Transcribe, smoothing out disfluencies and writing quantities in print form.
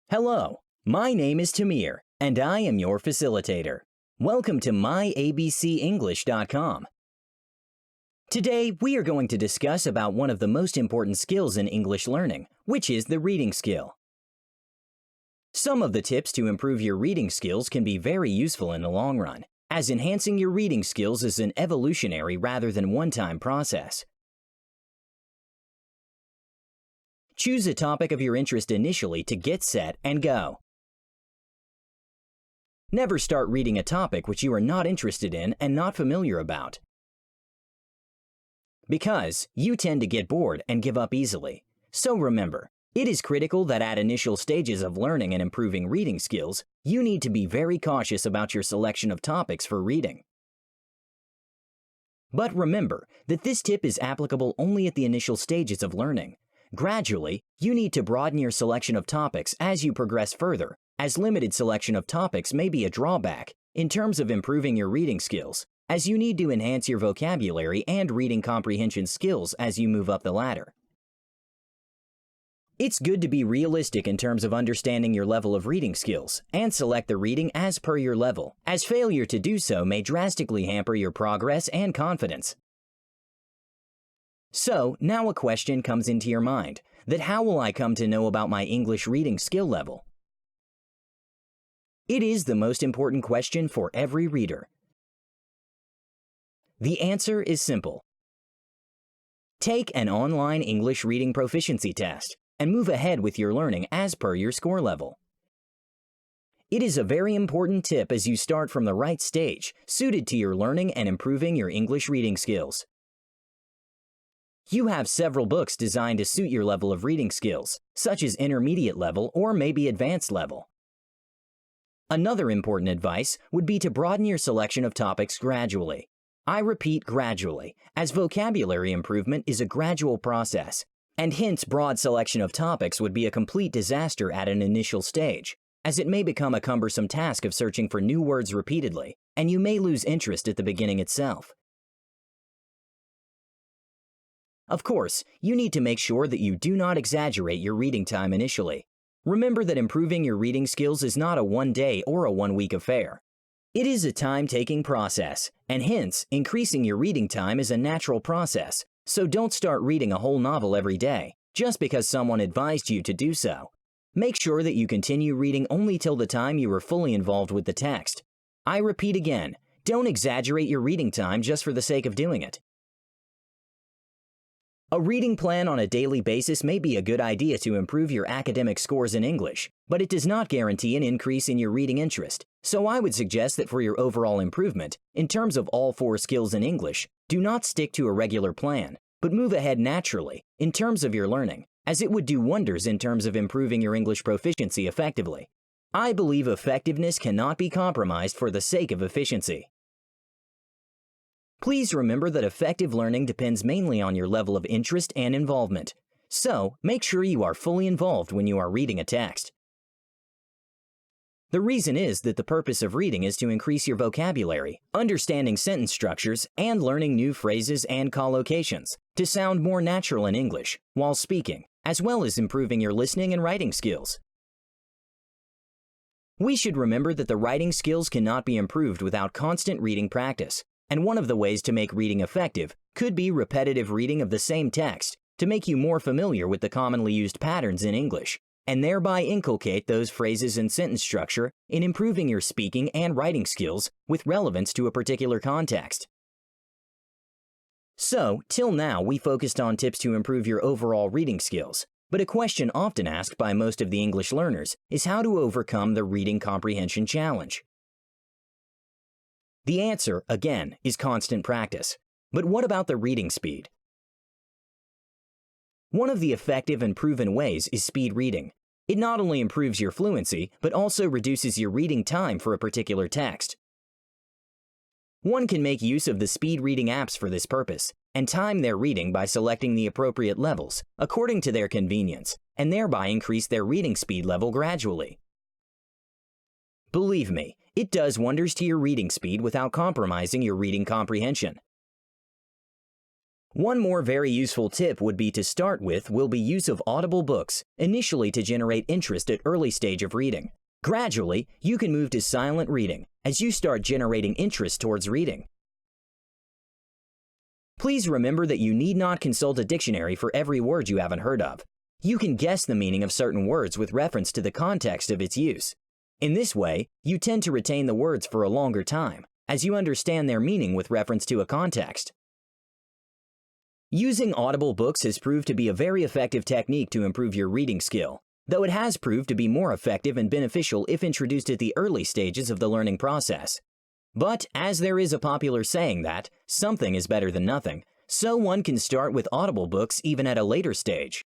Hello, my name is Timir, and I am your facilitator. Welcome to myabcenglish.com. Today, we are going to discuss about one of the most important skills in English learning, which is the reading skill. Some of the tips to improve your reading skills can be very useful in the long run, as enhancing your reading skills is an evolutionary rather than one-time process. Choose a topic of your interest initially to get set and go. Never start reading a topic which you are not interested in and not familiar about, because you tend to get bored and give up easily. So remember, it is critical that at initial stages of learning and improving reading skills, you need to be very cautious about your selection of topics for reading. But remember that this tip is applicable only at the initial stages of learning. Gradually, you need to broaden your selection of topics as you progress further, as limited selection of topics may be a drawback in terms of improving your reading skills, as you need to enhance your vocabulary and reading comprehension skills as you move up the ladder. It's good to be realistic in terms of understanding your level of reading skills and select the reading as per your level, as failure to do so may drastically hamper your progress and confidence. So, now a question comes into your mind, that how will I come to know about my English reading skill level? It is the most important question for every reader. The answer is simple. Take an online English reading proficiency test and move ahead with your learning as per your score level. It is a very important tip as you start from the right stage, suited to your learning and improving your English reading skills. You have several books designed to suit your level of reading skills, such as intermediate level or maybe advanced level. Another important advice would be to broaden your selection of topics gradually. I repeat, gradually, as vocabulary improvement is a gradual process, and hence broad selection of topics would be a complete disaster at an initial stage, as it may become a cumbersome task of searching for new words repeatedly, and you may lose interest at the beginning itself. Of course, you need to make sure that you do not exaggerate your reading time initially. Remember that improving your reading skills is not a one-day or a one-week affair. It is a time-taking process, and hence, increasing your reading time is a natural process, so don't start reading a whole novel every day, just because someone advised you to do so. Make sure that you continue reading only till the time you are fully involved with the text. I repeat again, don't exaggerate your reading time just for the sake of doing it. A reading plan on a daily basis may be a good idea to improve your academic scores in English, but it does not guarantee an increase in your reading interest, so I would suggest that for your overall improvement, in terms of all 4 skills in English, do not stick to a regular plan, but move ahead naturally in terms of your learning, as it would do wonders in terms of improving your English proficiency effectively. I believe effectiveness cannot be compromised for the sake of efficiency. Please remember that effective learning depends mainly on your level of interest and involvement. So, make sure you are fully involved when you are reading a text. The reason is that the purpose of reading is to increase your vocabulary, understanding sentence structures, and learning new phrases and collocations to sound more natural in English while speaking, as well as improving your listening and writing skills. We should remember that the writing skills cannot be improved without constant reading practice. And one of the ways to make reading effective could be repetitive reading of the same text to make you more familiar with the commonly used patterns in English, and thereby inculcate those phrases and sentence structure in improving your speaking and writing skills with relevance to a particular context. So, till now we focused on tips to improve your overall reading skills, but a question often asked by most of the English learners is how to overcome the reading comprehension challenge. The answer, again, is constant practice. But what about the reading speed? One of the effective and proven ways is speed reading. It not only improves your fluency, but also reduces your reading time for a particular text. One can make use of the speed reading apps for this purpose, and time their reading by selecting the appropriate levels, according to their convenience, and thereby increase their reading speed level gradually. Believe me, it does wonders to your reading speed without compromising your reading comprehension. One more very useful tip would be to start with will be use of audible books, initially to generate interest at early stage of reading. Gradually, you can move to silent reading as you start generating interest towards reading. Please remember that you need not consult a dictionary for every word you haven't heard of. You can guess the meaning of certain words with reference to the context of its use. In this way, you tend to retain the words for a longer time, as you understand their meaning with reference to a context. Using audible books has proved to be a very effective technique to improve your reading skill, though it has proved to be more effective and beneficial if introduced at the early stages of the learning process. But as there is a popular saying that something is better than nothing, so one can start with audible books even at a later stage.